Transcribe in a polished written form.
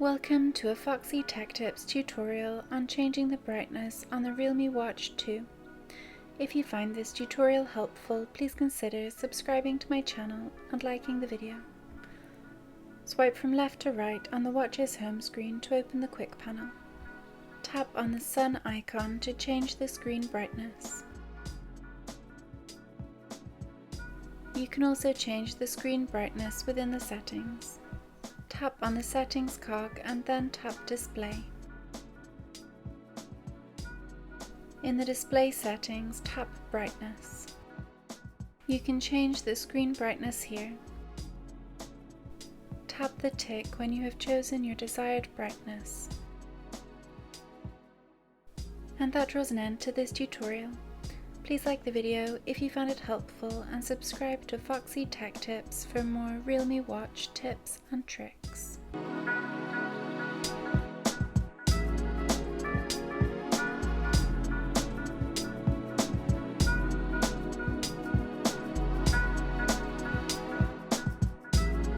Welcome to a Foxy Tech Tips tutorial on changing the brightness on the Realme Watch 2. If you find this tutorial helpful, please consider subscribing to my channel and liking the video. Swipe from left to right on the watch's home screen to open the quick panel. Tap on the sun icon to change the screen brightness. You can also change the screen brightness within the settings. Tap on the settings cog and then tap display. In the display settings, tap brightness. You can change the screen brightness here. Tap the tick when you have chosen your desired brightness. And that draws an end to this tutorial. Please like the video if you found it helpful and subscribe to Foxy Tech Tips for more Realme Watch tips and tricks.